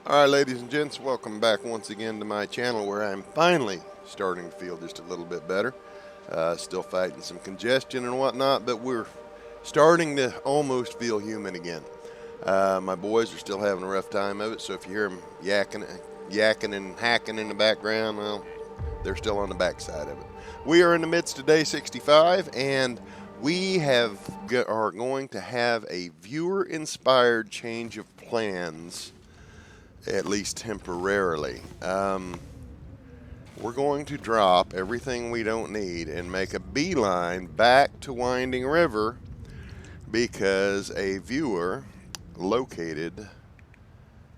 Alright, ladies and gents, welcome back once again to my channel where I'm finally starting to feel just a little bit better. Still fighting some congestion and whatnot, but we're starting to almost feel human again. My boys are still having a rough time of it, so if you hear them yakking and hacking in the background, well, they're still on the backside of it. We are in the midst of day 65, and we are going to have a viewer-inspired change of plans, at least temporarily. We're going to drop everything we don't need and make a beeline back to Winding River because a viewer located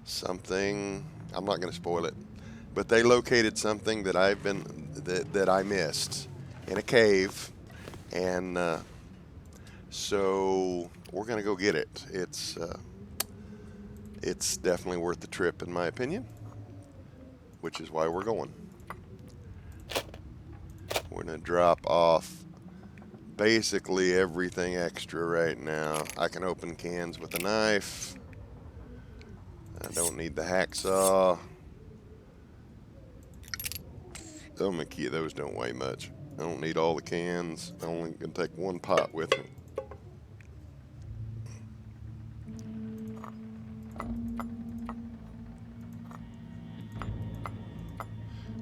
something. I'm not going to spoil it, but they located something that I missed in a cave, and so we're going to go get it. It's definitely worth the trip, in my opinion, which is why we're going. We're going to drop off basically everything extra right now. I can open cans with a knife. I don't need the hacksaw. Oh, my key, those don't weigh much. I don't need all the cans. I'm only going to take one pot with me.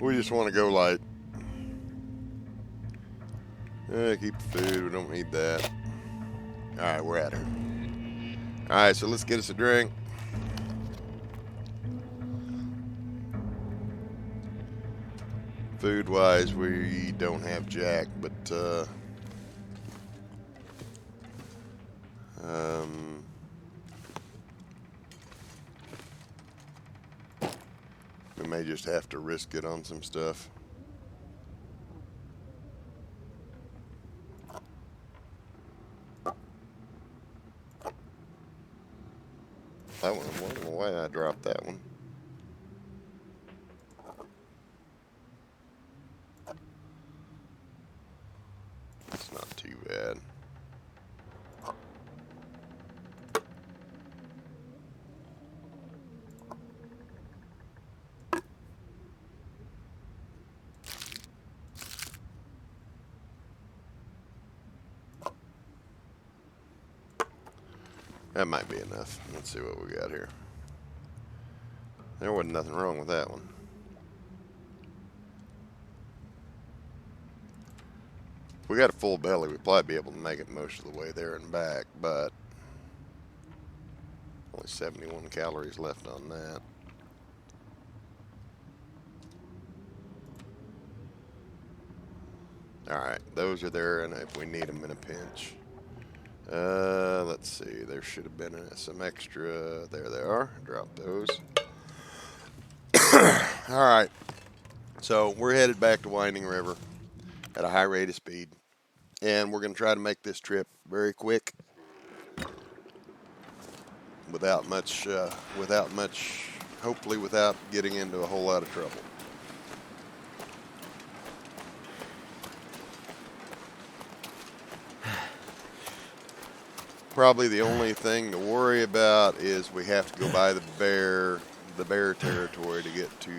We just want to go light. Keep the food. We don't need that. Alright, we're at her. Alright, so let's get us a drink. Food-wise, we don't have jack, but we may just have to risk it on some stuff. That one, I don't know why I dropped that one. It's not too bad. That might be enough. Let's see what we got here. There wasn't nothing wrong with that one. If we got a full belly, we'd probably be able to make it most of the way there and back, but only 71 calories left on that. Alright, those are there, and if we need them in a pinch. Let's see, there should have been some extra. There they are. Drop those. Alright, so we're headed back to Winding River at a high rate of speed, and we're going to try to make this trip very quick without much, hopefully without getting into a whole lot of trouble. Probably the only thing to worry about is we have to go by the bear territory to get to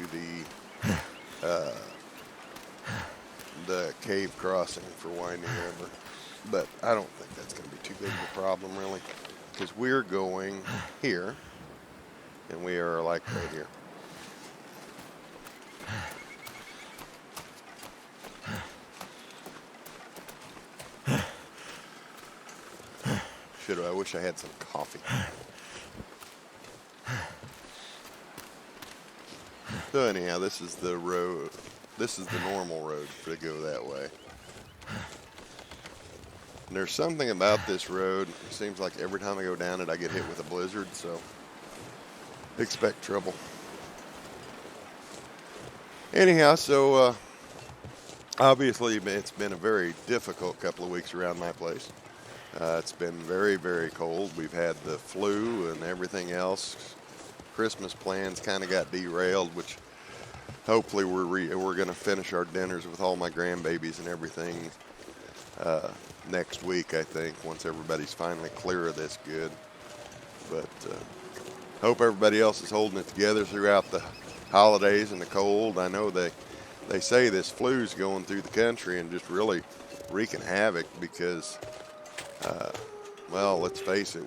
the cave crossing for Winding River. But I don't think that's going to be too big of a problem, really, because we're going here, and we are like right here. I wish I had some coffee. So anyhow, this is the road. This is the normal road to go that way. And there's something about this road. It seems like every time I go down it, I get hit with a blizzard, so expect trouble. Anyhow, so obviously it's been a very difficult couple of weeks around my place. It's been very, very cold. We've had the flu and everything else. Christmas plans kind of got derailed, which hopefully we're going to finish our dinners with all my grandbabies and everything next week, I think, once everybody's finally clear of this good. But Hope everybody else is holding it together throughout the holidays and the cold. I know they say this flu's going through the country and just really wreaking havoc because, well, let's face it,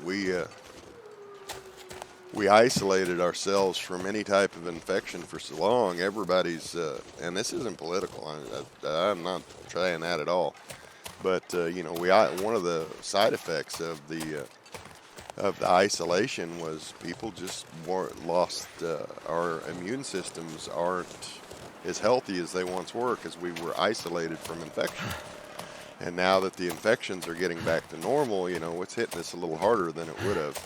we isolated ourselves from any type of infection for so long. Everybody's, and this isn't political. I'm not trying that at all. But you know, one of the side effects of the isolation was people just lost. Our immune systems aren't as healthy as they once were because we were isolated from infection. And now that the infections are getting back to normal, you know, it's hitting us a little harder than it would have.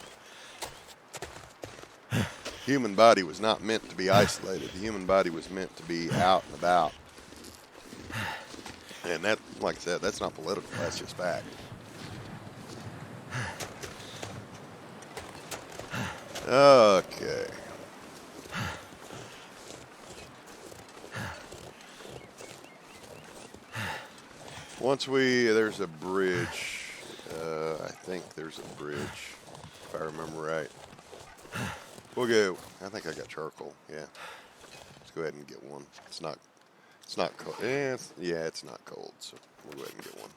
Human body was not meant to be isolated. The human body was meant to be out and about. And that, like I said, that's not political, that's just fact. Okay. There's a bridge. I think there's a bridge, if I remember right. We'll go. I think I got charcoal. Yeah. Let's go ahead and get one. It's not cold. Yeah, it's not cold, so we'll go ahead and get one.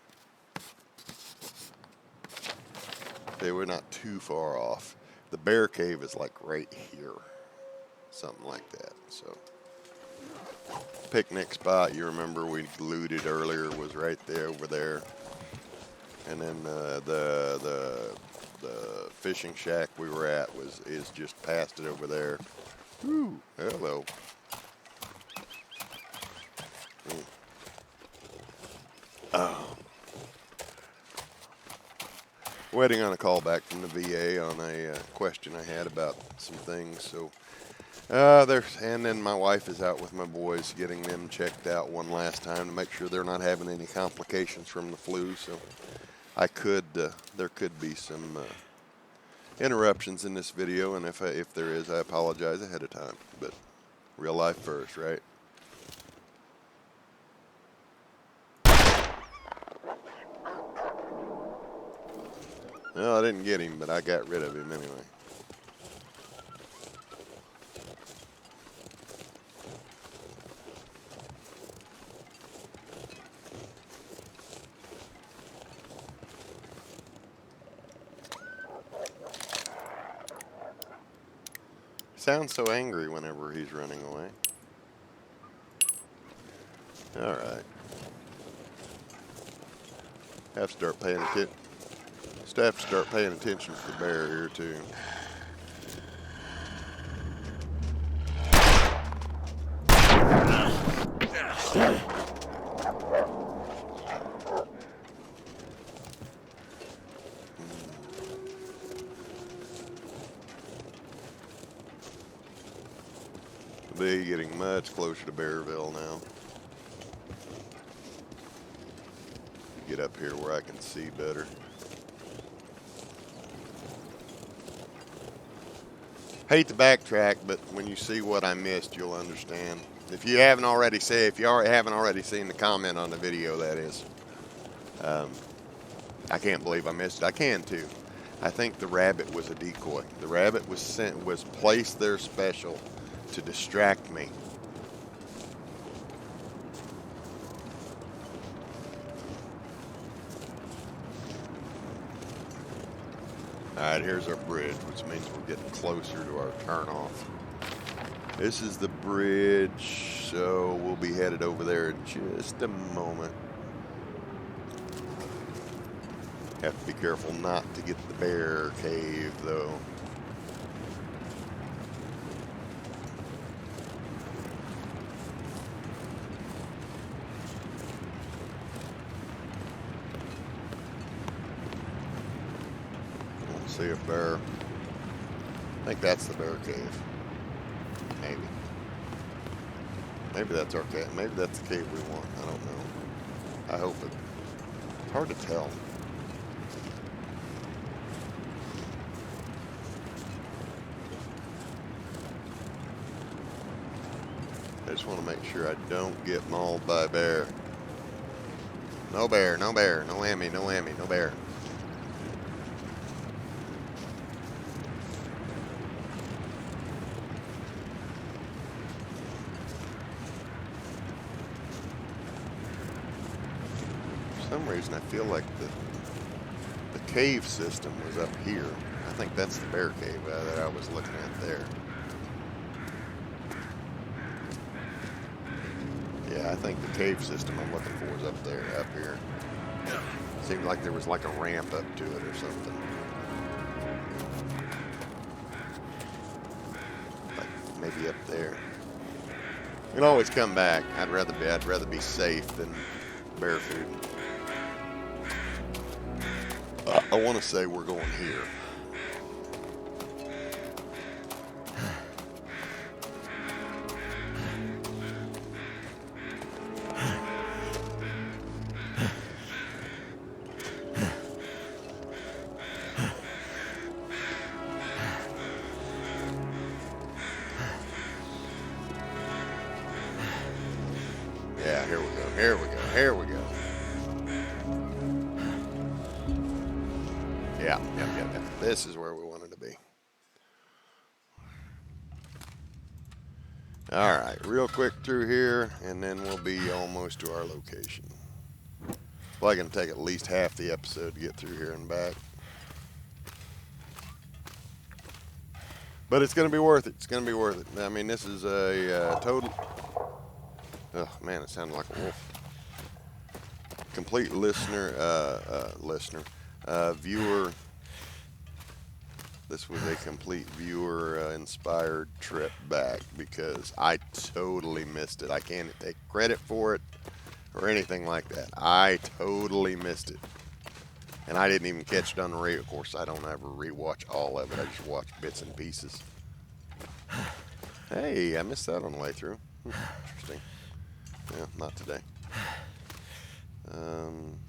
Okay, we're not too far off. The bear cave is like right here. Something like that. So picnic spot, you remember we looted earlier, was right there over there. And then the fishing shack we were at is just past it over there. Woo, hello. Waiting on a call back from the VA on a question I had about some things. So and then my wife is out with my boys, getting them checked out one last time to make sure they're not having any complications from the flu. So there could be some interruptions in this video, and if there is, I apologize ahead of time. But real life first, right? No, I didn't get him, but I got rid of him anyway. Sounds so angry whenever he's running away. All right. Have to start paying attention. Have to start paying attention to the bear here too. Be getting much closer to Bearville now. Get up here where I can see better. Hate to backtrack, but when you see what I missed, you'll understand. If you haven't already haven't already seen the comment on the video, that is. I can't believe I missed it. I can too. I think the rabbit was a decoy. The rabbit was placed there special to distract me. Alright, here's our bridge, which means we're getting closer to our turnoff. This is the bridge, so we'll be headed over there in just a moment. Have to be careful not to get the bear cave, though. See a bear. I think that's the bear cave. Maybe. Maybe that's our cave. Maybe that's the cave we want. I don't know. I hope it. It's hard to tell. I just want to make sure I don't get mauled by a bear. No bear, no bear, no whammy, no whammy, no bear. some reason I feel like the cave system was up here. I think that's the bear cave that I was looking at there. Yeah, I think the cave system I'm looking for is up there, up here. Seemed like there was like a ramp up to it or something. Like maybe up there. You can always come back. I'd rather be safe than bear food. I want to say we're going here. Yeah, here we go, here we go, here we go. Yeah. This is where we wanted to be. All right, real quick through here, and then we'll be almost to our location. Probably gonna take at least half the episode to get through here and back. But it's gonna be worth it. It's gonna be worth it. I mean, this is a total... Oh man, it sounded like a wolf. Complete viewer. This was a complete viewer inspired trip back because I totally missed it. I can't take credit for it or anything like that. I totally missed it. And I didn't even catch it on the radio. Of course, I don't ever rewatch all of it. I just watch bits and pieces. Hey, I missed that on the way through. Interesting. Yeah, not today. In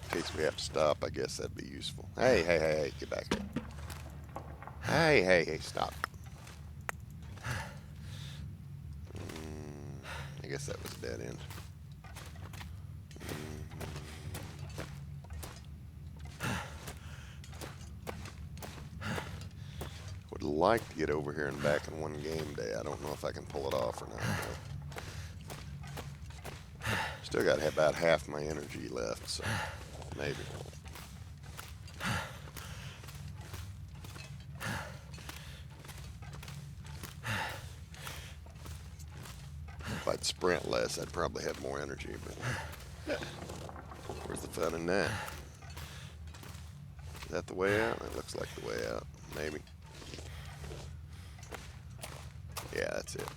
case we have to stop, I guess that'd be useful. Hey, get back here. Hey, stop. I guess that was a dead end. Would like to get over here and back in one game day. I don't know if I can pull it off or not. Still got about half my energy left, so maybe. If I'd sprint less, I'd probably have more energy, but where's the fun in that? Is that the way out? It looks like the way out, maybe. Yeah, that's it.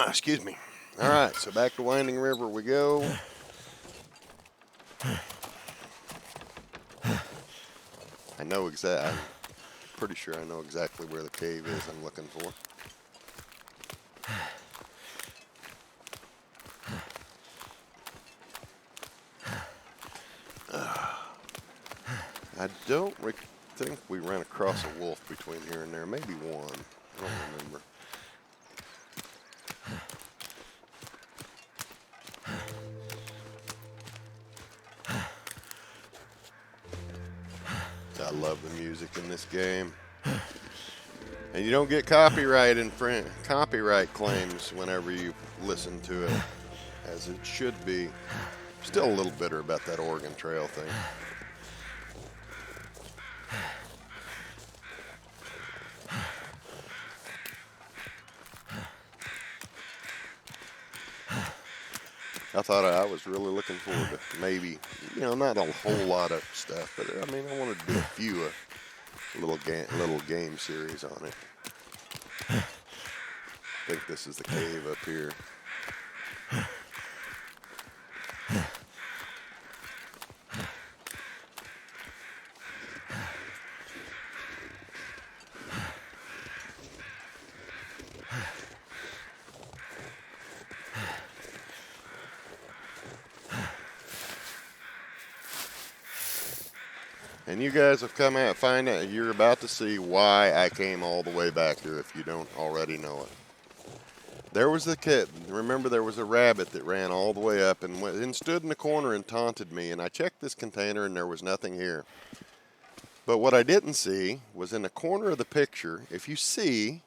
Excuse me. All right, so back to Winding River we go. I'm pretty sure I know exactly where the cave is I'm looking for. I don't think we ran across a wolf between here and there. Maybe one. I don't remember. I love the music in this game. And you don't get copyright claims whenever you listen to it, as it should be. Still a little bitter about that Oregon Trail thing. I thought I was really looking forward to maybe, not a whole lot of stuff, but I mean, I wanted to do a few little game series on it. I think this is the cave up here. And you guys have come out, you're about to see why I came all the way back here if you don't already know it. There was a kid, remember there was a rabbit that ran all the way up and stood in the corner and taunted me, and I checked this container and there was nothing here. But what I didn't see was in the corner of the picture. If you see,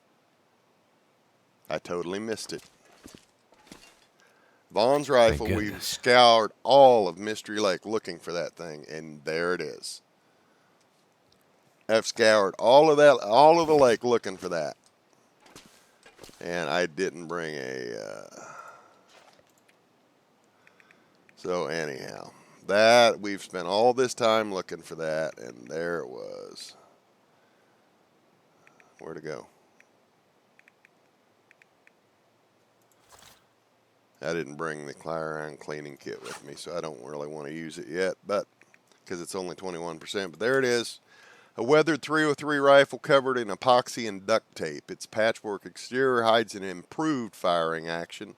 I totally missed it. Vaughn's rifle, we scoured all of Mystery Lake looking for that thing, and there it is. I've scoured all of the lake looking for that. And I didn't bring a... So anyhow, that we've spent all this time looking for that, and there it was. Where'd it go? I didn't bring the firearm cleaning kit with me, so I don't really want to use it yet, but because it's only 21%. But there it is. A weathered 303 rifle covered in epoxy and duct tape. Its patchwork exterior hides an improved firing action.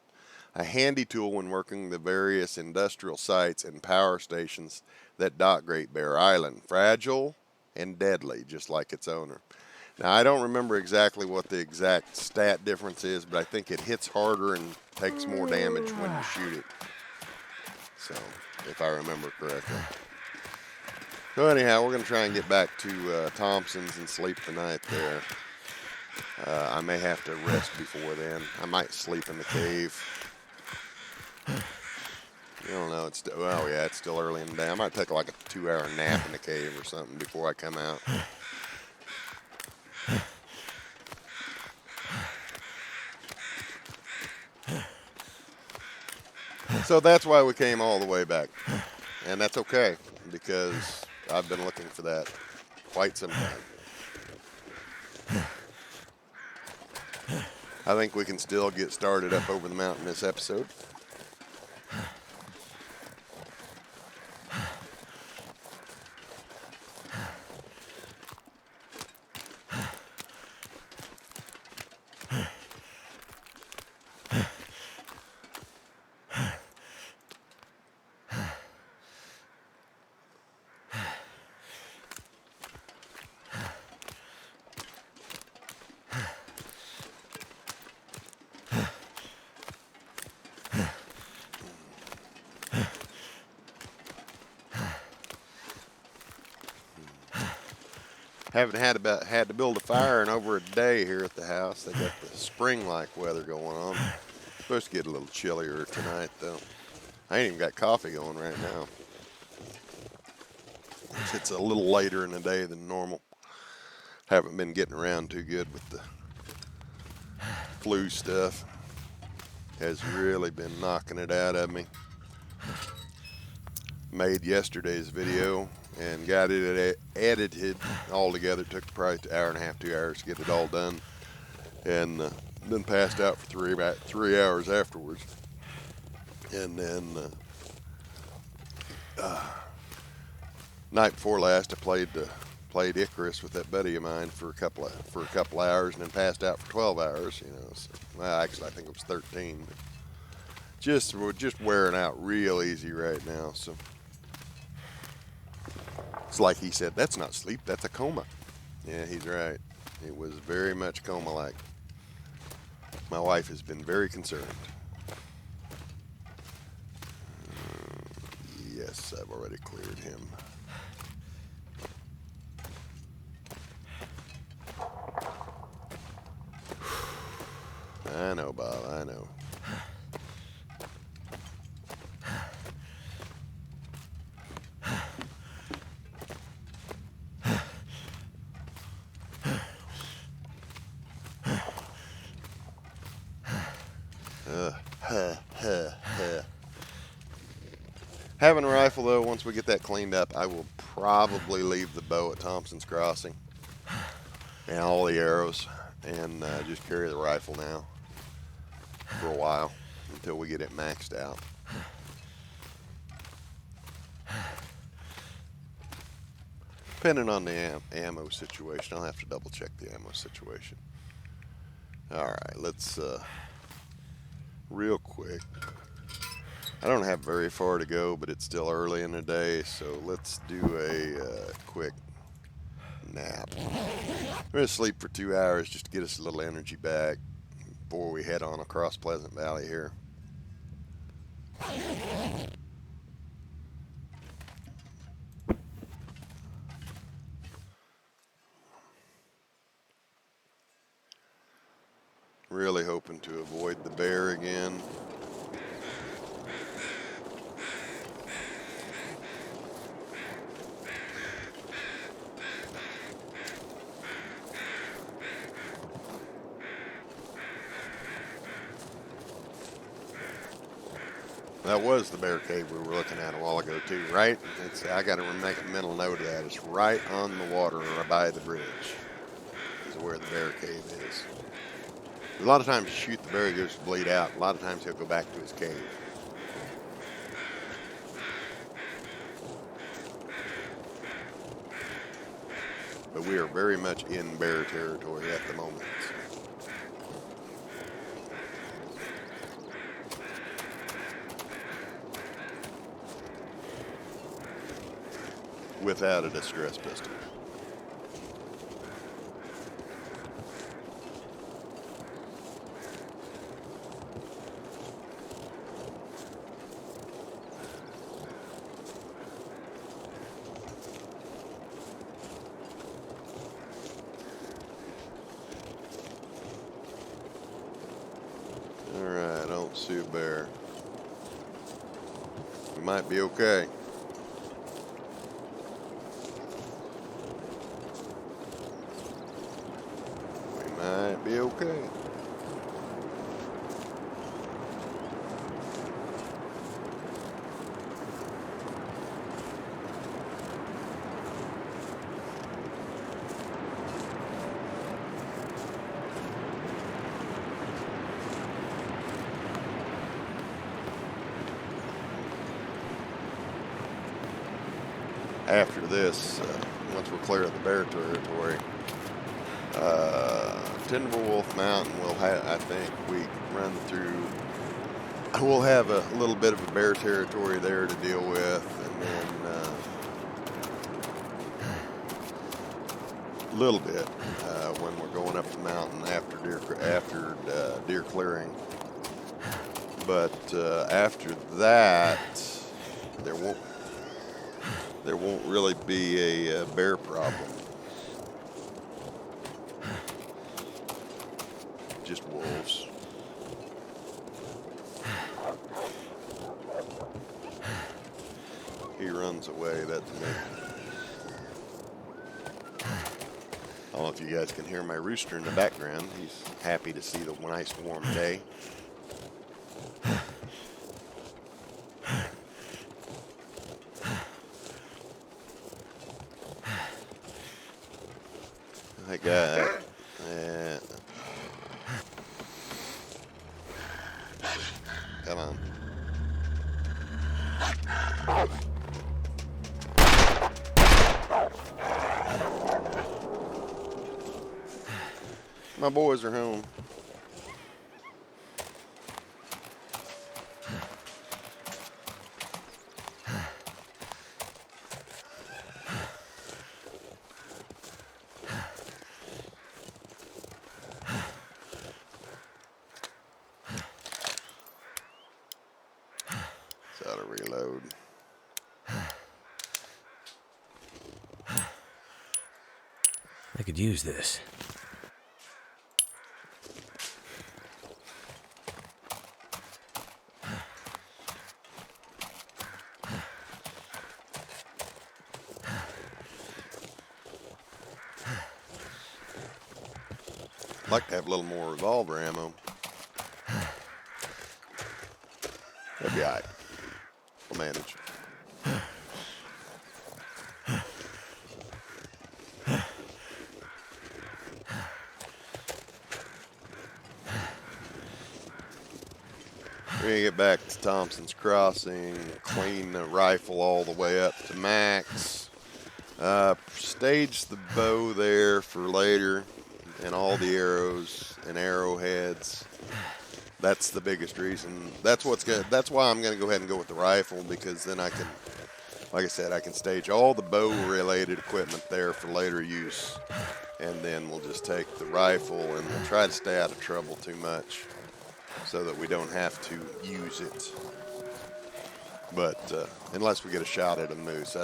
A handy tool when working the various industrial sites and power stations that dot Great Bear Island. Fragile and deadly, just like its owner. Now, I don't remember exactly what the exact stat difference is, but I think it hits harder and takes more damage when you shoot it. So, if I remember correctly. So anyhow, we're going to try and get back to Thompson's and sleep the night there. I may have to rest before then. I might sleep in the cave. I don't know. It's well, yeah, it's still early in the day. I might take like a 2-hour nap in the cave or something before I come out. So that's why we came all the way back. And that's okay, because I've been looking for that quite some time. I think we can still get started up over the mountain this episode. Haven't had to build a fire in over a day here at the house. They got the spring-like weather going on. Supposed to get a little chillier tonight, though. I ain't even got coffee going right now. It's a little later in the day than normal. Haven't been getting around too good with the flu stuff. Has really been knocking it out of me. Made yesterday's video and got it edited all together. It took probably an hour and a half, 2 hours to get it all done, and then passed out for about 3 hours afterwards. And then night before last, I played Icarus with that buddy of mine for a couple hours, and then passed out for 12 hours. You know, so, well, actually, I think it was 13. We're just wearing out real easy right now. So it's like he said, that's not sleep, that's a coma. Yeah, he's right. It was very much coma-like. My wife has been very concerned. Yes, I've already cleared him. I know, Bob, I know. Having a rifle, though, once we get that cleaned up, I will probably leave the bow at Thompson's Crossing and all the arrows, and just carry the rifle now for a while until we get it maxed out. Depending on the ammo situation. I'll have to double check the ammo situation. All right, let's real quick. I don't have very far to go, but it's still early in the day, so let's do a quick nap. We're going to sleep for 2 hours just to get us a little energy back before we head on across Pleasant Valley here. Really hoping to avoid the bear again. That was the bear cave we were looking at a while ago too, right? I got to make a mental note of that. It's right on the water or by the bridge is where the bear cave is. A lot of times you shoot the bear, he goes to bleed out. A lot of times he'll go back to his cave. But we are very much in bear territory at the moment. Without a distress pistol. Alright, I don't see a bear. We might be okay. Might be okay. After this, once we're clear of the bear territory, Timberwolf Mountain will have, I think we run through, we'll have a little bit of a bear territory there to deal with, and then a little bit when we're going up the mountain after deer clearing. But after that, there won't really be a bear problem. Just wolves. He runs away, that's me. I don't know if you guys can hear my rooster in the background. He's happy to see the nice warm day. I got come on. My boys are home. It's out of reload. I could use this. I'd like to have a little more revolver ammo. That'd be all right. We'll manage. We're gonna get back to Thompson's Crossing, clean the rifle all the way up to max. Stage the bow there for later, and all the arrows and arrowheads. That's the biggest reason. That's why I'm gonna go ahead and go with the rifle, because then I can, like I said, I can stage all the bow related equipment there for later use. And then we'll just take the rifle and we'll try to stay out of trouble too much, so that we don't have to use it. But unless we get a shot at a moose,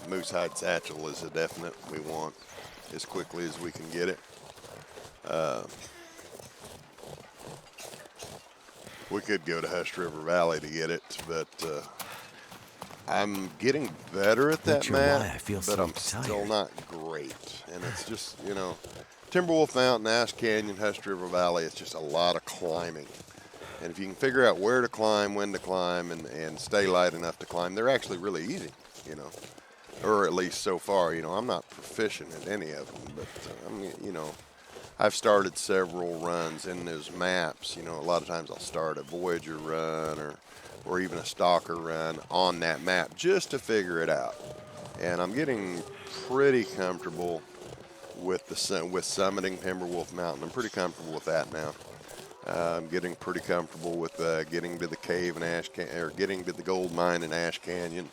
moose hide satchel is a definite we want as quickly as we can get it. We could go to Hush River Valley to get it, but I'm getting better at that, Not sure Matt, why I feel but so I'm still tired. not great. And it's just, you know, Timberwolf Mountain, Ash Canyon, Hush River Valley, it's just a lot of climbing. And if you can figure out where to climb, when to climb, and stay light enough to climb, they're actually really easy, you know. Or at least so far, you know, I'm not proficient at any of them, but you know, I've started several runs in those maps. You know, a lot of times I'll start a Voyager run or even a Stalker run on that map just to figure it out. And I'm getting pretty comfortable with with summiting Timberwolf Mountain. I'm pretty comfortable with that now. I'm getting pretty comfortable with getting to the cave in or getting to the gold mine in Ash Canyon.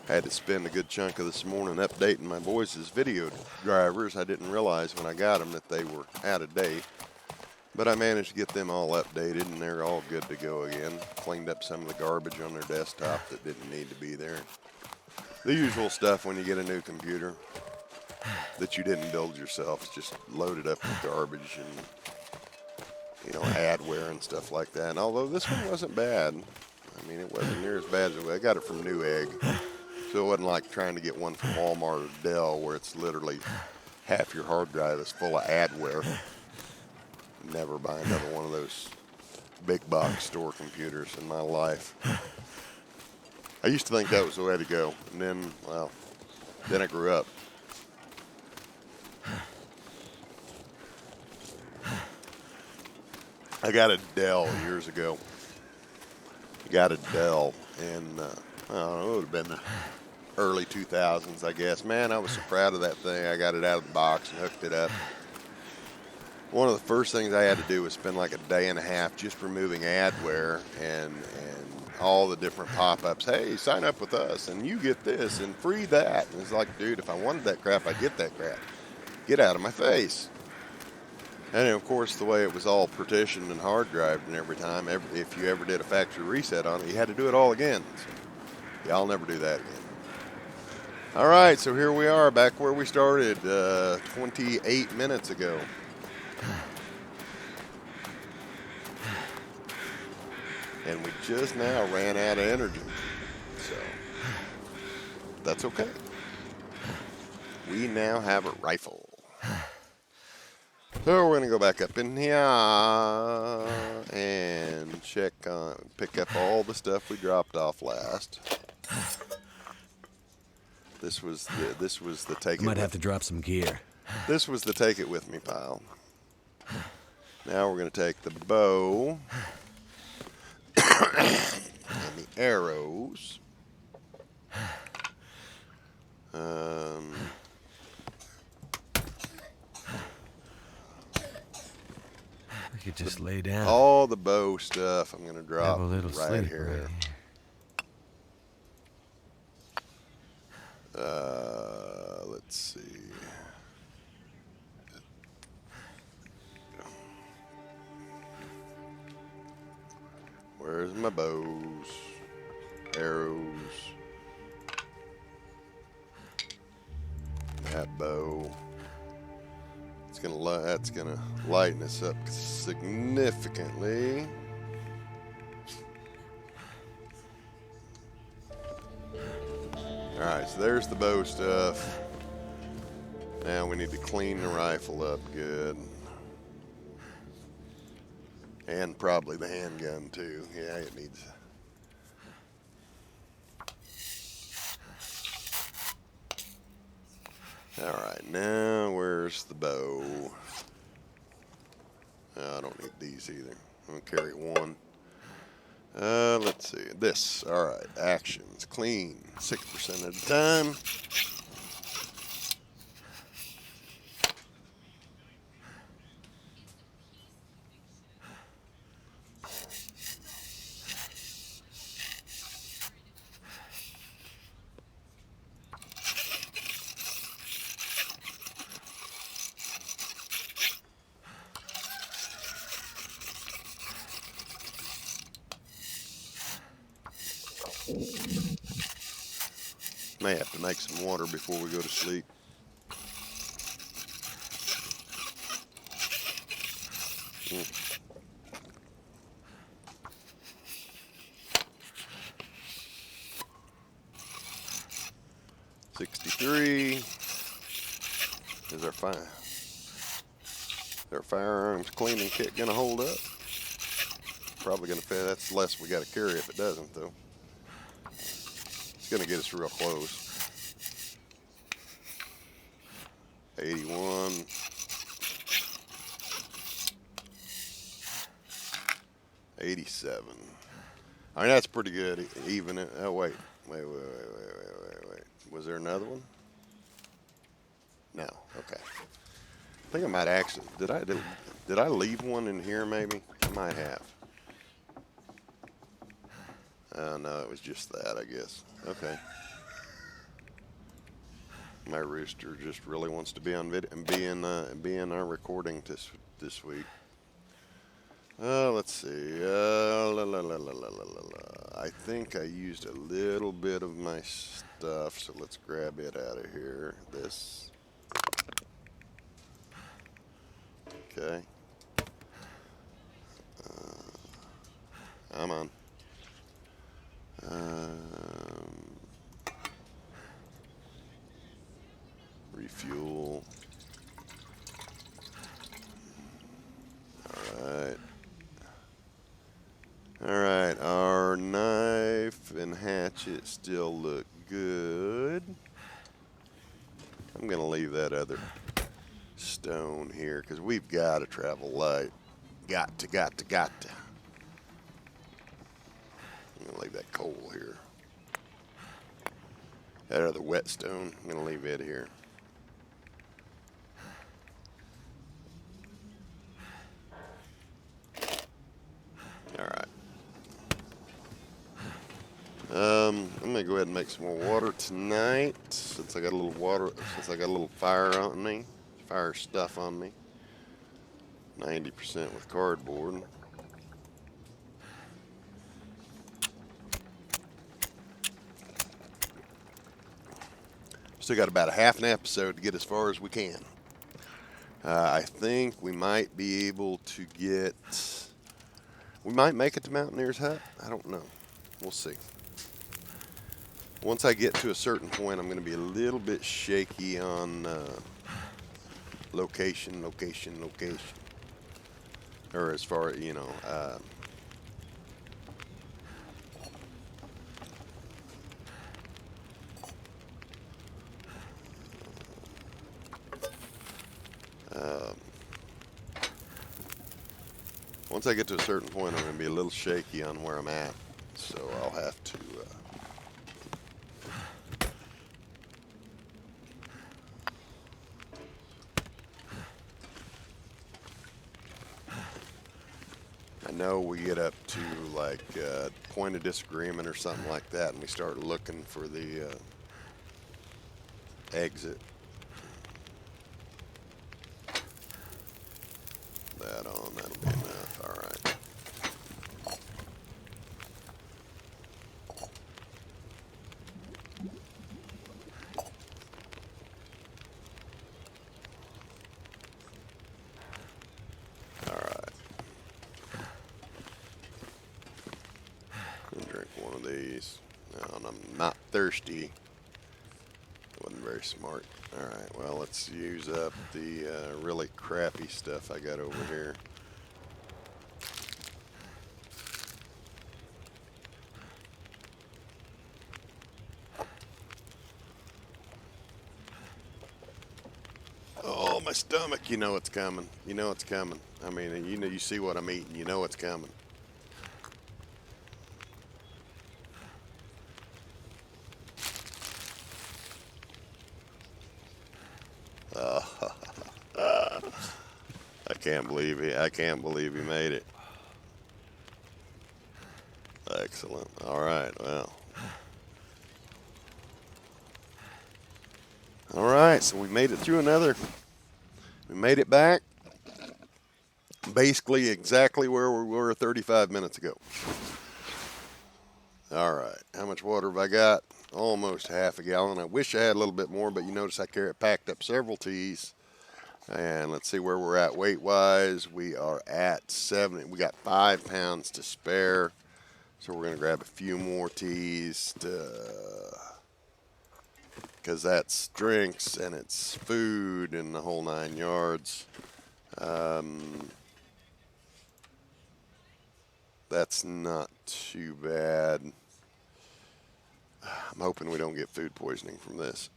Had to spend a good chunk of this morning updating my boys' video drivers. I didn't realize when I got them that they were out of date. But I managed to get them all updated, and they're all good to go again. Cleaned up some of the garbage on their desktop that didn't need to be there. The usual stuff when you get a new computer that you didn't build yourself. It's just loaded up with garbage and, you know, adware and stuff like that. And although this one wasn't bad, I mean, it wasn't near as bad as I got it from Newegg. So it wasn't like trying to get one from Walmart or Dell where it's literally half your hard drive is full of adware. Never buy another one of those big box store computers in my life. I used to think that was the way to go. And then, well, then I grew up. I got a Dell years ago. Got a Dell and I don't know, it would have been the early 2000s, I guess. Man, I was so proud of that thing. I got it out of the box and hooked it up. One of the first things I had to do was spend like a day and a half just removing adware and all the different pop-ups. Hey, sign up with us and you get this and free that. And it's like, dude, if I wanted that crap, I'd get that crap. Get out of my face. And of course, the way it was all partitioned and hard drived and every time, if you ever did a factory reset on it, you had to do it all again. So, yeah, I'll never do that again. All right, so here we are back where we started 28 minutes ago. And we just now ran out of energy. So that's okay. We now have a rifle. So we're going to go back up in here and pick up all the stuff we dropped off last. This was the take. I might have to drop some gear. This was the take it with me pile. Now we're going to take the bow and the arrows. I could just lay down. All the bow stuff I'm going to drop Have a little right sleep here. Let's see. Where's my bows? Arrows. That bow. That's gonna lighten us up significantly. All right, so there's the bow stuff. Now we need to clean the rifle up good. And probably the handgun too. Yeah, it needs. All right, now where's the bow? I don't need these either. I'm gonna carry one. Let's see. This. All right. Actions. Clean. 6% at a time. May have to make some water before we go to sleep. Mm. 63 is our fire. Is our firearms cleaning kit gonna hold up? Probably gonna fit. That's less we gotta carry if it doesn't, though. It's gonna get us real close. 81. '87. I mean, that's pretty good. Even. Oh wait. Wait. Was there another one? No. Okay. I think I might actually. Did I leave one in here? Maybe I might have. No, it was just that, I guess. Okay. My rooster just really wants to be on video and be in our recording this week. Let's see. I think I used a little bit of my stuff, so let's grab it out of here. This. Okay. I'm on. Refuel. Alright. Alright, our knife and hatchet still look good. I'm going to leave that other stone here because we've got to travel light. Got to. I'm going to leave that coal here. That other whetstone, I'm going to leave it here. Alright. I'm going to go ahead and make some more water tonight since I got a little fire on me. Fire stuff on me. 90% with cardboard. Still got about a half an episode to get as far as we can. I think we might be able to get... We might make it to Mountaineer's Hut. I don't know. We'll see. Once I get to a certain point, I'm going to be a little bit shaky on location. Or as far as, once I get to a certain point, I'm going to be a little shaky on where I'm at. So I'll have to... I know we get up to like point of disagreement or something like that, and we start looking for the exit. That on, that'll be enough. All right. All right. I'll drink one of these. No, and I'm not thirsty. Wasn't very smart. All right, well, let's use up the really crappy stuff I got over here. Oh, my stomach, you know it's coming. You know it's coming. I mean, you see what I'm eating. You know it's coming. I can't believe he made it. Excellent. All right. Well. All right. So we made it through another. We made it back. Basically exactly where we were 35 minutes ago. All right. How much water have I got? almost half a gallon. I wish I had a little bit more, but you notice I packed up several teas. And let's see where we're at weight-wise. We are at 70. We got 5 pounds to spare. So we're going to grab a few more teas because that's drinks and it's food and the whole 9 yards. That's not too bad. I'm hoping we don't get food poisoning from this.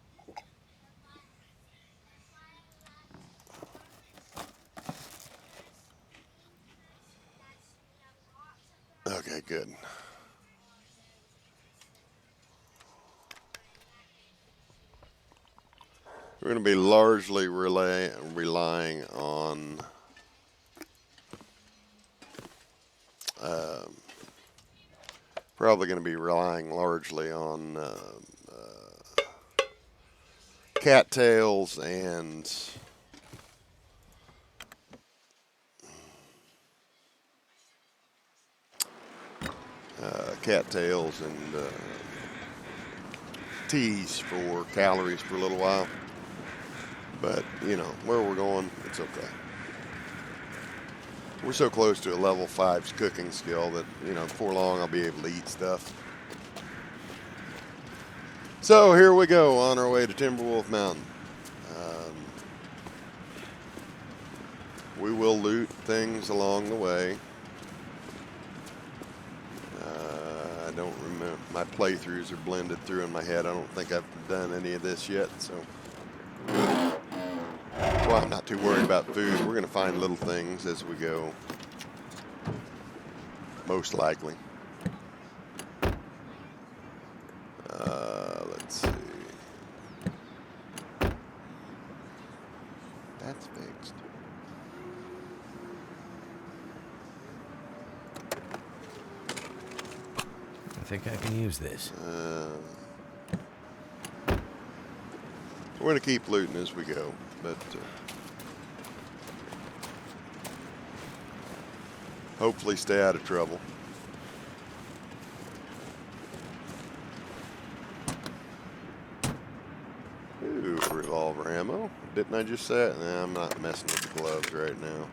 Okay, good. We're going to be largely relying on probably going to be relying largely on cattails and teas for calories for a little while. But, you know, where we're going, it's okay. We're so close to a level 5's cooking skill that, you know, before long I'll be able to eat stuff. So here we go on our way to Timberwolf Mountain. We will loot things along the way. I don't remember. My playthroughs are blended through in my head. I don't think I've done any of this yet, so. Well, I'm not too worried about food. We're going to find little things as we go. Most likely. Let's see. That's fixed. I think I can use this. We're going to keep looting as we go, but hopefully stay out of trouble. Ooh, revolver ammo. Didn't I just say it? Nah, I'm not messing with the gloves right now.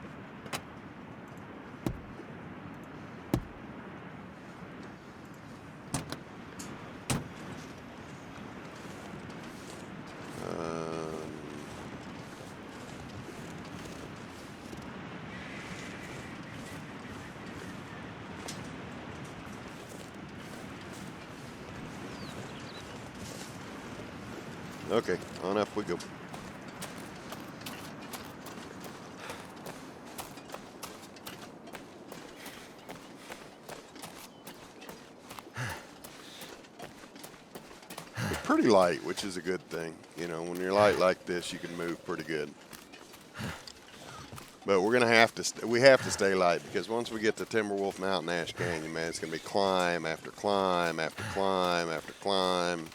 Okay, on up we go. We're pretty light, which is a good thing. You know, when you're light like this, you can move pretty good. But we're gonna have to we have to stay light because once we get to Timberwolf Mountain, Ash Canyon, man, it's gonna be climb after climb after climb after climb.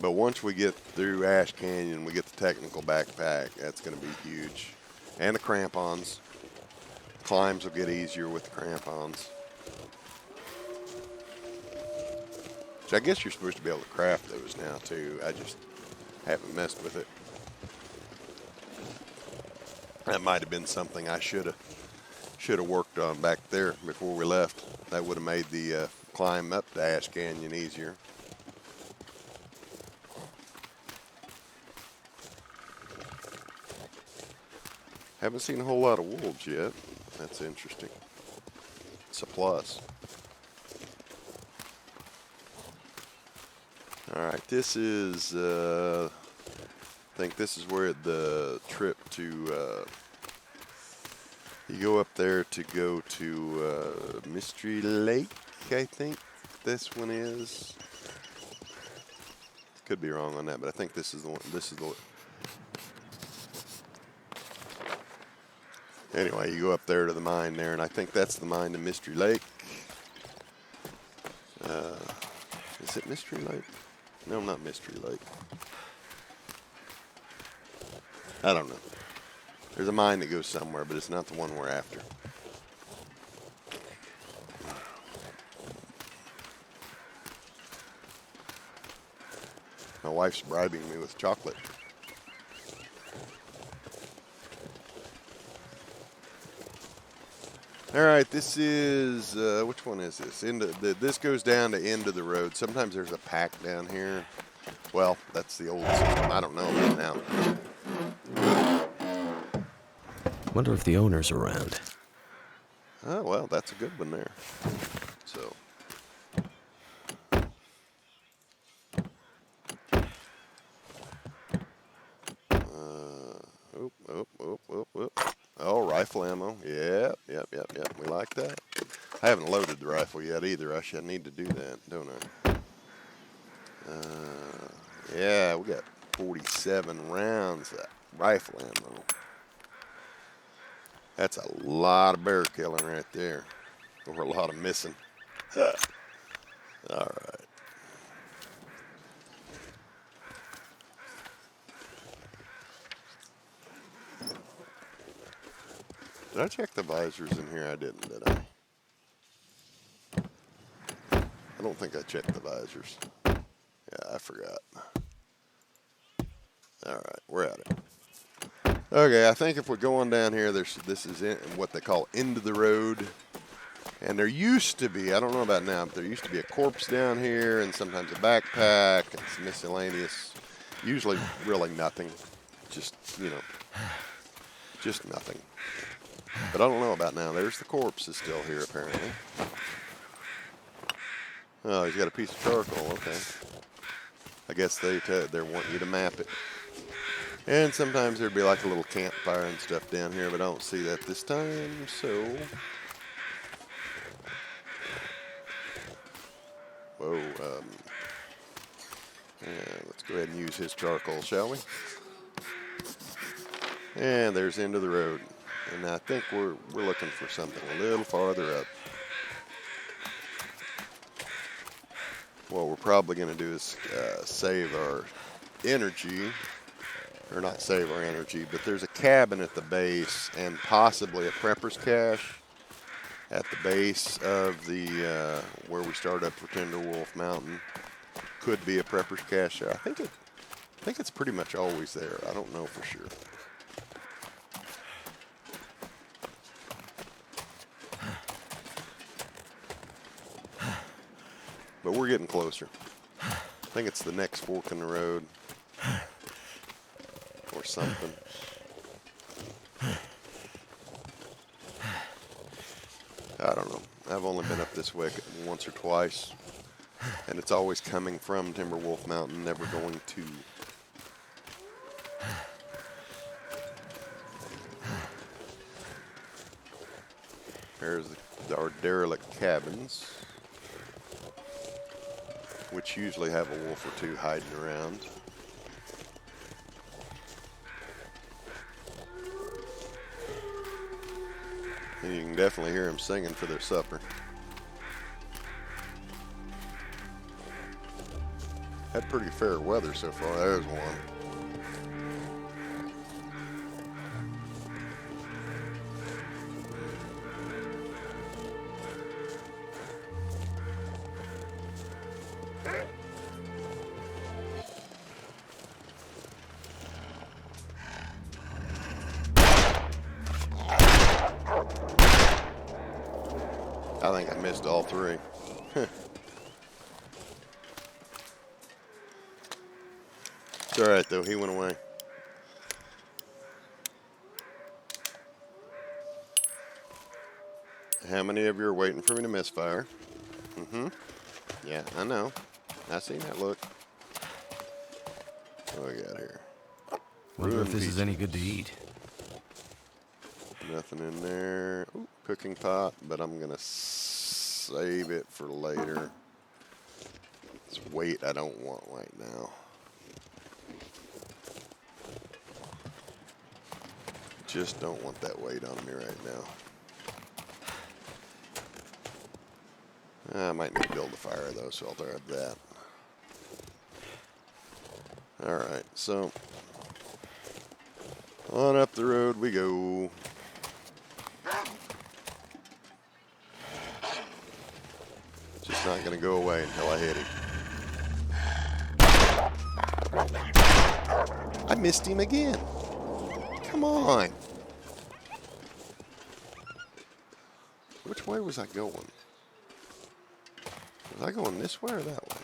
But once we get through Ash Canyon, we get the technical backpack. That's going to be huge. And the crampons. Climbs will get easier with the crampons. Which I guess you're supposed to be able to craft those now, too. I just haven't messed with it. That might have been something I should have worked on back there before we left. That would have made the climb up to Ash Canyon easier. Haven't seen a whole lot of wolves yet. That's interesting. It's a plus. All right, this is, I think this is where the trip to, you go up there to go to Mystery Lake, I think this one is. Could be wrong on that, but I think this is the one. This is the. Anyway, you go up there to the mine there, and I think that's the mine to Mystery Lake. Is it Mystery Lake? No, not Mystery Lake. I don't know. There's a mine that goes somewhere, but it's not the one we're after. My wife's bribing me with chocolate. All right, this is, which one is this? This goes down to end of the road. Sometimes there's a pack down here. Well, that's the old system. I don't know about now. Wonder if the owner's around. Oh, well, that's a good one there. So. Oh, rifle ammo. Yep. We like that. I haven't loaded the rifle yet either. I should need to do that, don't I? Yeah, we got 47 rounds of rifle ammo. That's a lot of bear killing right there. Or a lot of missing. All right. Did I check the visors in here? I didn't, did I? I don't think I checked the visors. Yeah, I forgot. All right, we're at it. Okay, I think if we're going down here, this is what they call end of the road. And there used to be, I don't know about now, but there used to be a corpse down here and sometimes a backpack and some miscellaneous. Usually really nothing. Just, just nothing. But I don't know about now. There's the corpse is still here apparently. Oh, he's got a piece of charcoal. Okay. I guess they want you to map it. And sometimes there'd be like a little campfire and stuff down here, but I don't see that this time, so. Whoa, yeah, let's go ahead and use his charcoal, shall we? And there's the end of the road. And I think we're looking for something a little farther up. What we're probably going to do is save our energy. Or not save our energy, but there's a cabin at the base and possibly a prepper's cache at the base of the where we start up for Timberwolf Mountain. Could be a prepper's cache there. I think it's pretty much always there. I don't know for sure. But we're getting closer. I think it's the next fork in the road. Or something. I don't know. I've only been up this way once or twice. And it's always coming from Timberwolf Mountain, never going to. There's our derelict cabins, which usually have a wolf or two hiding around. And you can definitely hear them singing for their supper. Had pretty fair weather so far. There's one. I think I missed all three. It's all right, though. He went away. How many of you are waiting for me to misfire? Mm-hmm. Yeah, I know. I seen that look. What do we got here? Wonder if this is any good to eat. Nothing in there. Ooh, cooking pot, but I'm gonna save it for later. It's weight I don't want right now. Just don't want that weight on me right now. I might need to build a fire though, so I'll grab that. Alright, so on up the road we go. Just not going to go away until I hit him. I missed him again. Come on. Which way was I going? Was I going this way or that way?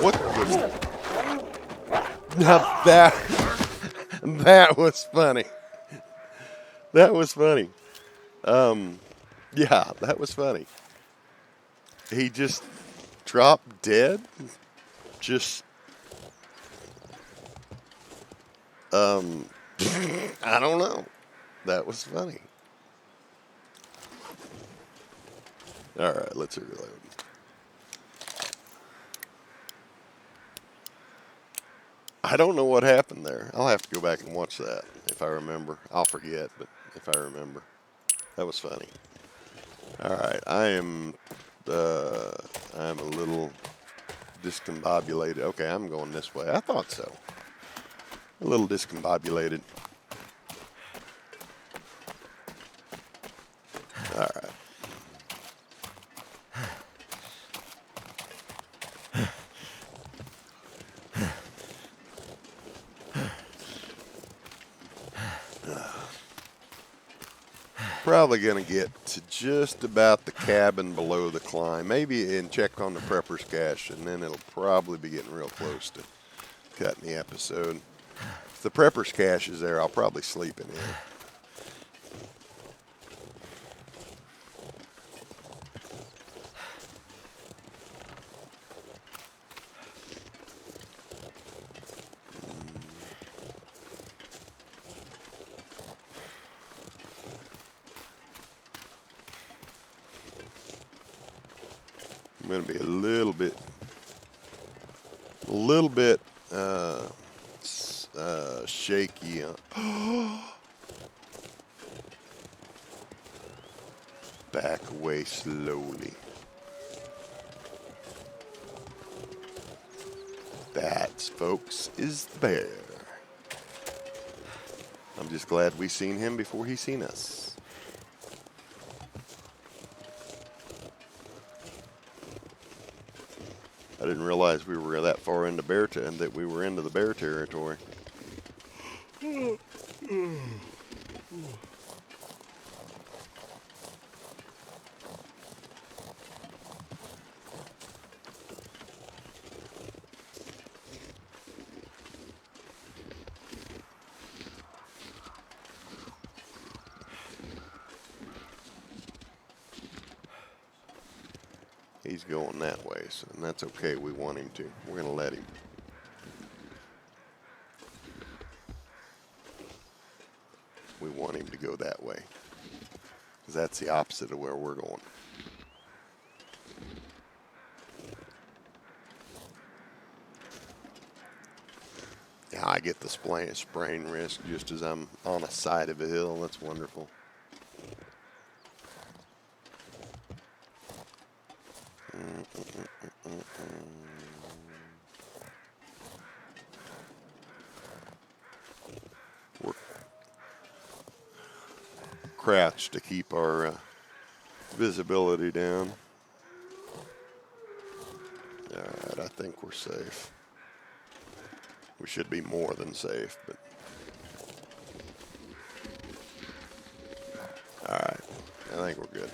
What was now that was funny. That was funny. Yeah, that was funny. He just dropped dead. Just I don't know. That was funny. All right, let's reload. I don't know what happened there. I'll have to go back and watch that if I remember. I'll forget, but if I remember. That was funny. All right, I'm a little discombobulated. Okay, I'm going this way. I thought so. A little discombobulated. All right. Probably going to get to just about the cabin below the climb. Maybe and check on the prepper's cache, and then it'll probably be getting real close to cutting the episode. If the prepper's cache is there, I'll probably sleep in it. I'm going to be a little bit shaky. Back away slowly. That, folks, is the bear. I'm just glad we seen him before he seen us. I didn't realize we were that far into bear and that we were into the bear territory. He's going that way, so, and that's okay. We want him to. We're going to let him. We want him to go that way, because that's the opposite of where we're going. Yeah, I get the sprain risk just as I'm on a side of a hill. That's wonderful. We're crouched to keep our visibility down. All right, I think we're safe. We should be more than safe, but all right, I think we're good.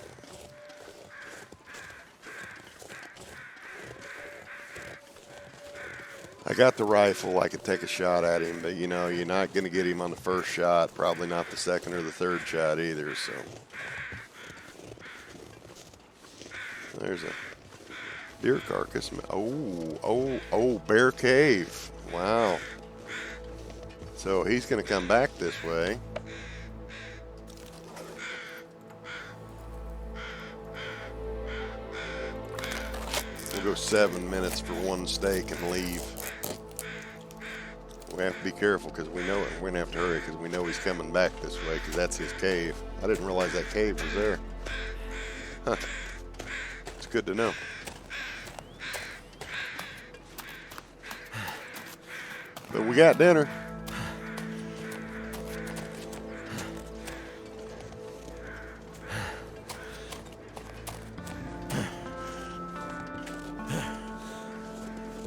I got the rifle. I could take a shot at him, but you know, you're not going to get him on the first shot, probably not the second or the third shot either, so. There's a deer carcass. Oh, bear cave. Wow. So he's going to come back this way. We'll go 7 minutes for one steak and leave. We have to be careful because we know it. We're going to have to hurry because we know he's coming back this way because that's his cave. I didn't realize that cave was there. Huh. It's good to know. But we got dinner.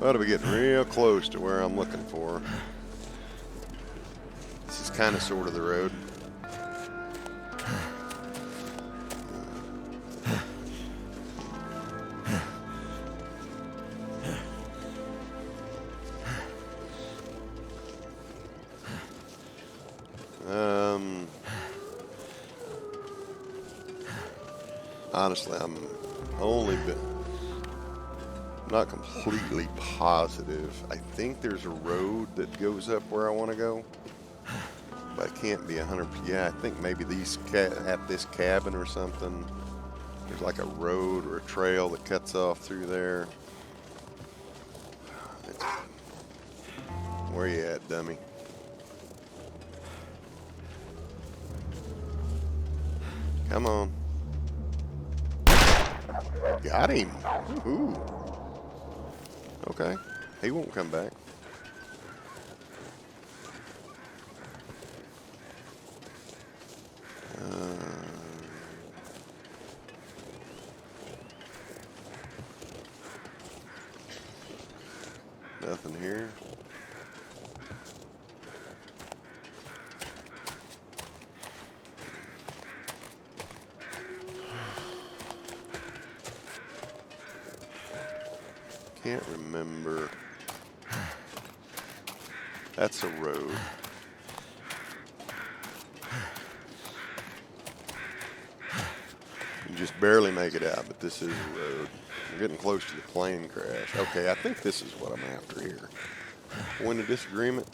Ought to be getting real close to where I'm looking for. This is kind of sort of the road. Honestly, I'm not completely positive. I think there's a road that goes up where I want to go, but I can't be 100%. Yeah, I think maybe these at this cabin or something, there's like a road or a trail that cuts off through there. Where you at, dummy? Come on. Got him. Ooh. Okay. He won't come back. Nothing here. Can't remember. That's a road. You just barely make it out, but this is a road. We're getting close to the plane crash. Okay, I think this is what I'm after here. Point of disagreement.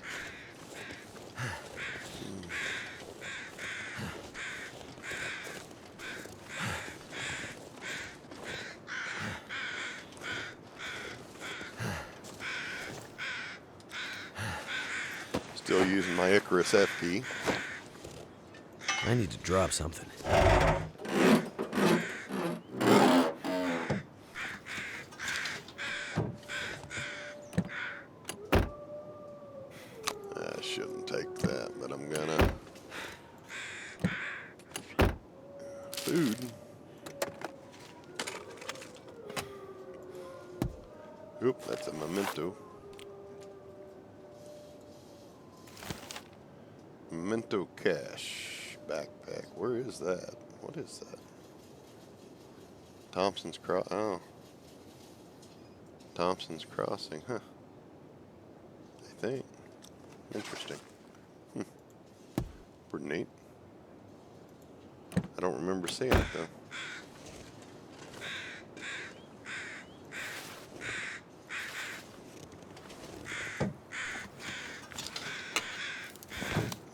Still using my Icarus F key. I need to drop something. I shouldn't take that, but I'm gonna. Food. Oop, that's a memento. Memento cash backpack. Where is that? What is that? Thompson's Cross. Oh. Thompson's Crossing, huh? I think. Interesting. Pretty neat. I don't remember seeing it though.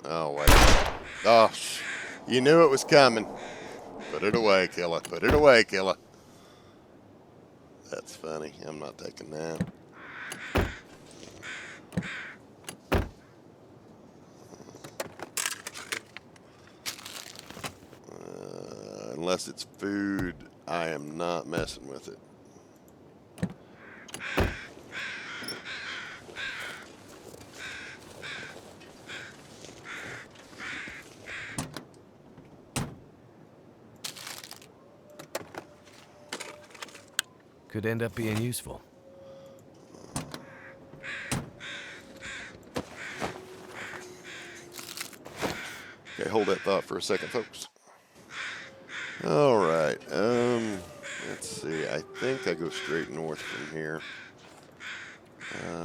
Oh, wait. Oh, you knew it was coming. Put it away, killer. Put it away, killer. That's funny. I'm not taking that. Unless it's food, I am not messing with it. Could end up being useful. Okay, hold that thought for a second, folks. All right. Let's see. I think I go straight north from here.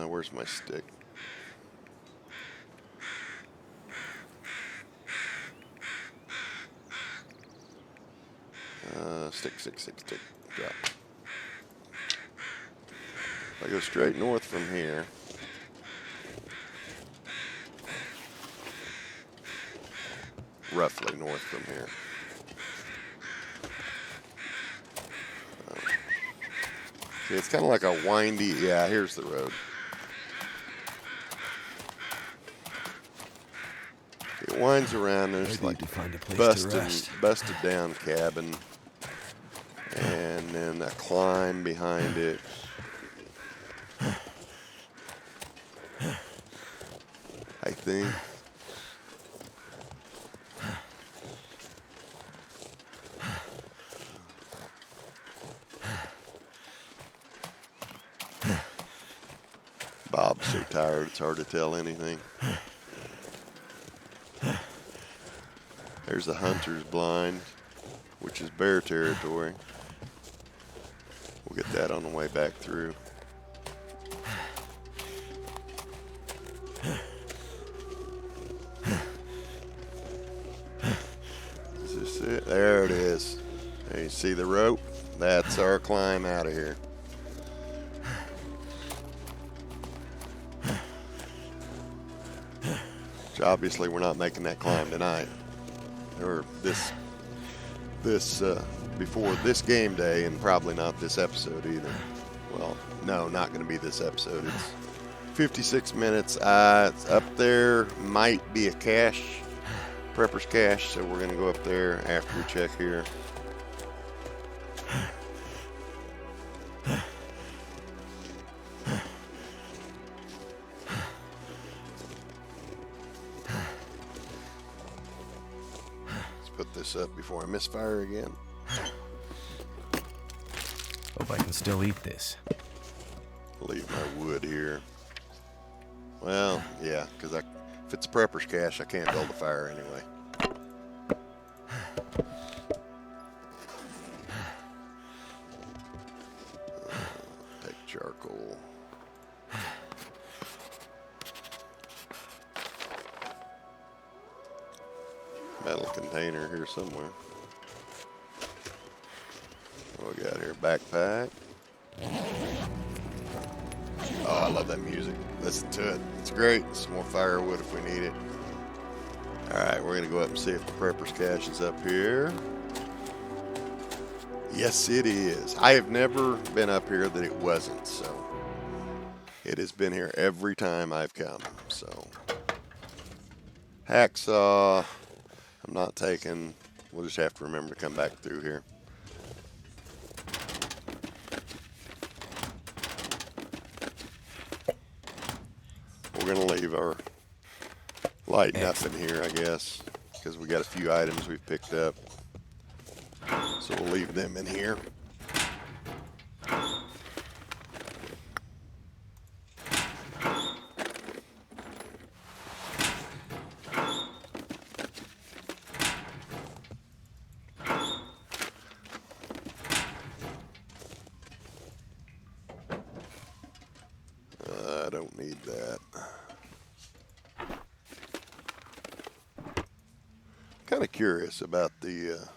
Where's my stick? Stick. Drop. I go straight north from here. Roughly north from here. See, it's kind of like a windy, yeah, here's the road. It winds around, there's like busted down cabin. and then a climb behind it. I think. Bob's so tired it's hard to tell anything. There's the hunter's blind, which is bear territory. We'll get that on the way back through. Is this it? There it is. There you see the rope? That's our climb out of here. Which obviously we're not making that climb tonight. Or before this game day, and probably not this episode either. Well, no, not going to be this episode. It's 56 minutes. It's up there. Might be a cache, prepper's cache, so we're going to go up there after we check here. Put this up before I misfire again. Hope I can still eat this. Leave my wood here. Well, yeah, because if it's a prepper's cache, I can't build a fire anyway. Take charcoal. Metal container here somewhere. What we got here? Backpack. Oh, I love that music. Listen to it. It's great. Some more firewood if we need it. Alright, we're going to go up and see if the prepper's cache is up here. Yes, it is. I have never been up here that it wasn't, so it has been here every time I've come. So, hacksaw. I'm not taking. We'll just have to remember to come back through here. We're going to leave our lighting up in here, I guess, because we got a few items we've picked up. So we'll leave them in here. I don't need that. Kind of curious about the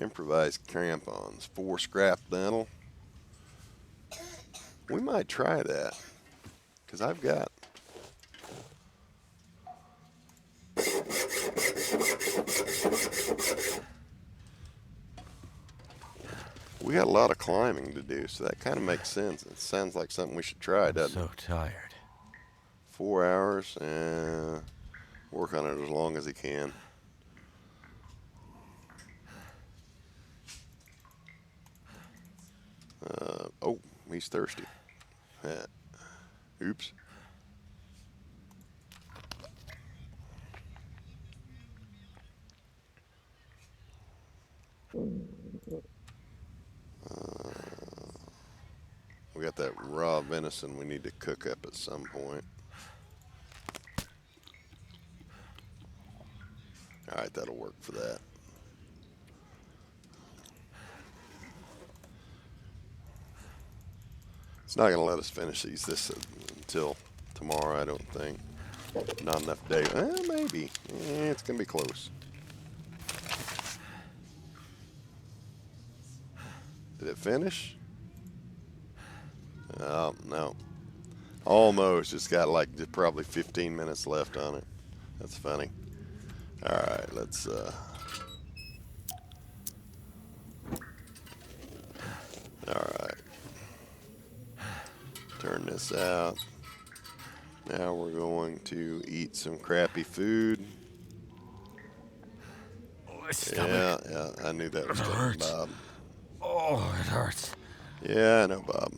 improvised crampons. 4 scrap dental. We might try that, because I've got we got a lot of climbing to do, so that kind of makes sense. It sounds like something we should try, doesn't it? So tired. 4 hours, and work on it as long as he can. Oh, he's thirsty. Oops. We got that raw venison we need to cook up at some point. All right, that'll work for that. It's not going to let us finish this until tomorrow, I don't think. Not enough day. Maybe. It's going to be close. Did it finish? Oh, no. Almost. It's got like probably 15 minutes left on it. That's funny. All right, let's... All right. Turn this out. Now we're going to eat some crappy food. Yeah, I knew that was coming, Bob. Oh, it hurts. Yeah, I know, Bob.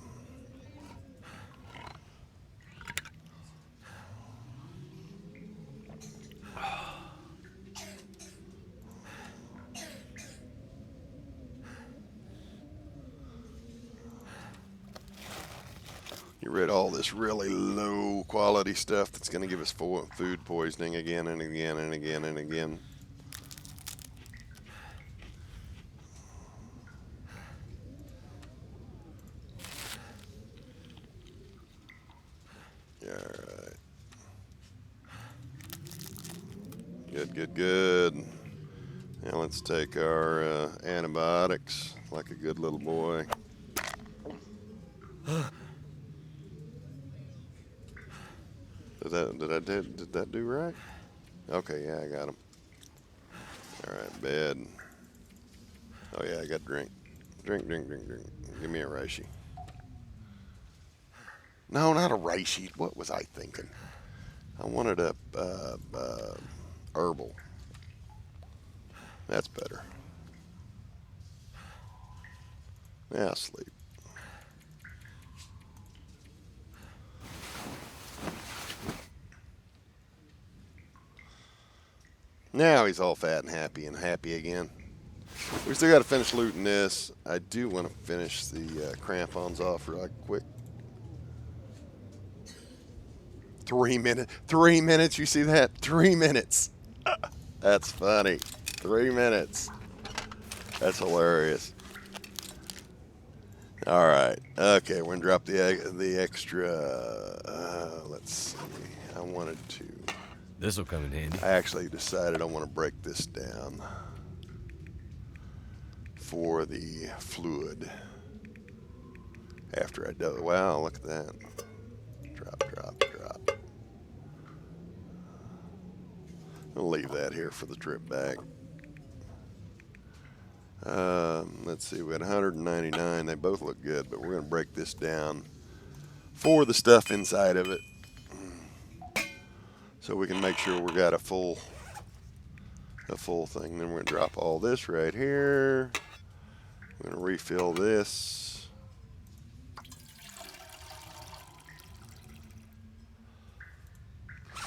Get rid of all this really low quality stuff that's going to give us food poisoning again and again and again and again. All right. Good, good, good. Now let's take our antibiotics like a good little boy. Did that do right? Okay, yeah, I got him. All right, bed. Oh yeah, I got drink. Drink, drink, drink, drink. Give me a reishi. No, not a reishi. What was I thinking? I wanted a herbal. That's better. Yeah, sleep. Now he's all fat and happy again. We still got to finish looting this. I do want to finish the crampons off right quick. 3 minutes. 3 minutes. You see that? 3 minutes. That's funny. 3 minutes. That's hilarious. All right. Okay, we're gonna drop the extra. Let's see. I wanted to. This'll come in handy. I actually decided I want to break this down for the fluid. After I do. Wow, look at that. Drop, drop, drop. I'll leave that here for the trip back. Let's see, we had 199. They both look good, but we're going to break this down for the stuff inside of it, so we can make sure we got a full thing. Then we're going to drop all this right here. We're going to refill this.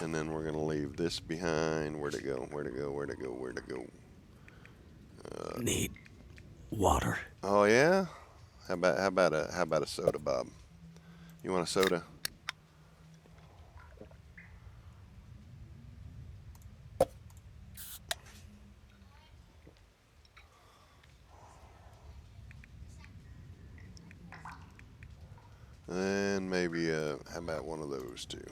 And then we're going to leave this behind. Where'd it go? Where'd it go? Where'd it go? Where'd it go? Need water. Oh yeah? How about a soda, Bob? You want a soda? And maybe how about one of those two?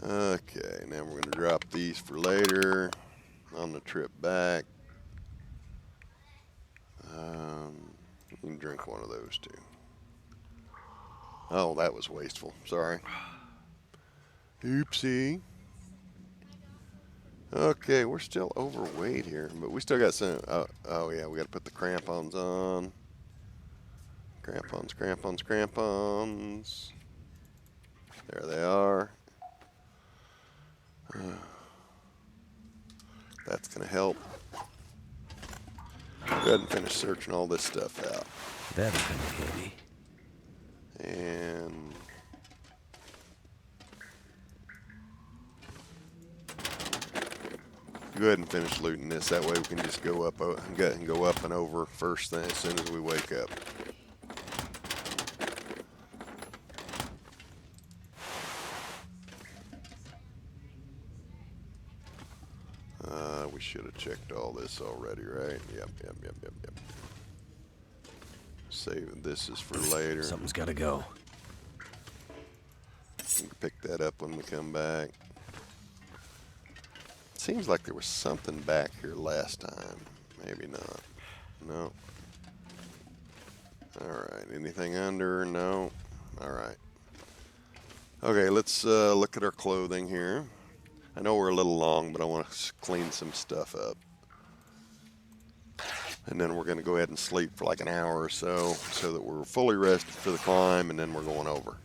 Okay, now we're going to drop these for later on the trip back. You can drink one of those too. Oh, that was wasteful. Sorry. Oopsie. Okay, we're still overweight here, but we still got some. Oh yeah, we got to put the crampons on. Crampons, crampons, crampons. There they are. That's going to help. Go ahead and finish searching all this stuff out. That'll come in handy. And go ahead and finish looting this. That way we can just go up and over first thing as soon as we wake up. We should have checked all this already, right? Yep. Save this is for later. Something's got to go. We can pick that up when we come back. Seems like there was something back here last time. Maybe not. No. Alright, anything under? No. Alright. Okay, let's look at our clothing here. I know we're a little long, but I want to clean some stuff up. And then we're going to go ahead and sleep for like an hour or so that we're fully rested for the climb, and then we're going over.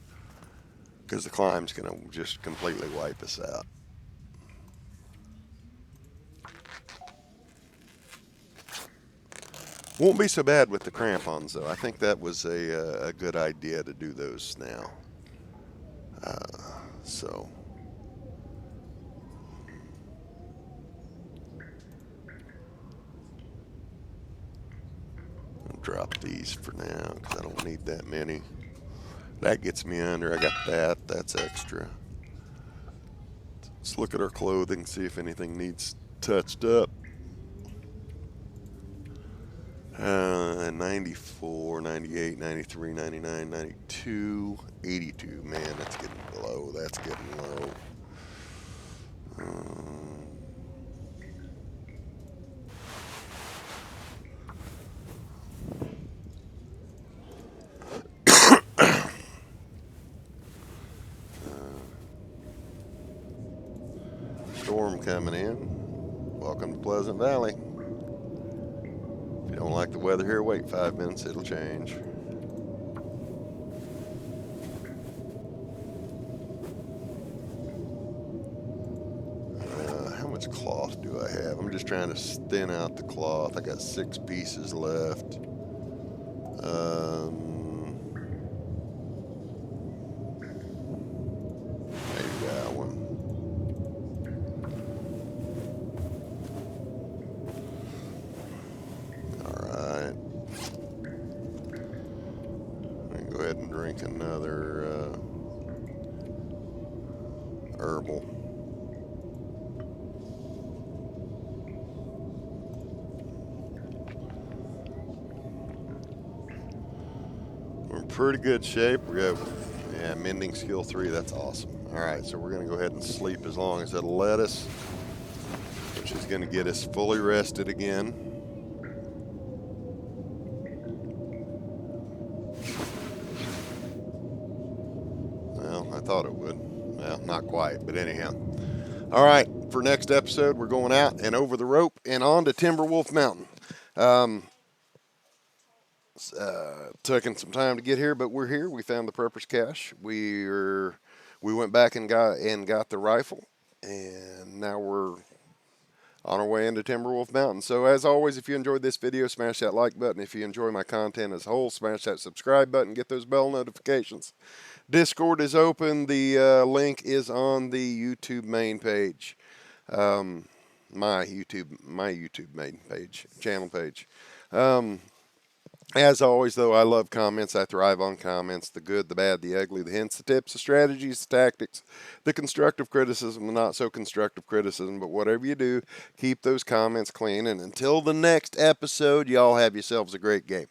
Because the climb's going to just completely wipe us out. Won't be so bad with the crampons, though. I think that was a good idea to do those now. So I'll drop these for now because I don't need that many. That gets me under. I got that. That's extra. Let's look at our clothing, see if anything needs touched up. 94, 98, 93, 99, 92, 82. Man, that's getting low. That's getting low. Storm coming in. Welcome to Pleasant Valley. If you don't like the weather here, wait 5 minutes, it'll change. How much cloth do I have? I'm just trying to thin out the cloth. I got 6 pieces left. Maybe that one. Alright. I can go ahead and drink another herbal. We're in pretty good shape. We got, yeah, mending skill 3. That's awesome. All right, so we're going to go ahead and sleep as long as it'll let us, which is going to get us fully rested again. Well, I thought it would. Well, not quite, but anyhow. All right, for next episode, we're going out and over the rope and on to Timberwolf Mountain. Taking some time to get here, but we're here. We found the prepper's cache. We went back and got the rifle, and now we're on our way into Timberwolf Mountain. So as always, if you enjoyed this video, smash that like button. If you enjoy my content as a whole, smash that subscribe button. Get those bell notifications. Discord is open. The link is on the YouTube main page. My YouTube main page, channel page. As always, though, I love comments. I thrive on comments. The good, the bad, the ugly, the hints, the tips, the strategies, the tactics, the constructive criticism, the not so constructive criticism. But whatever you do, keep those comments clean. And until the next episode, y'all have yourselves a great game.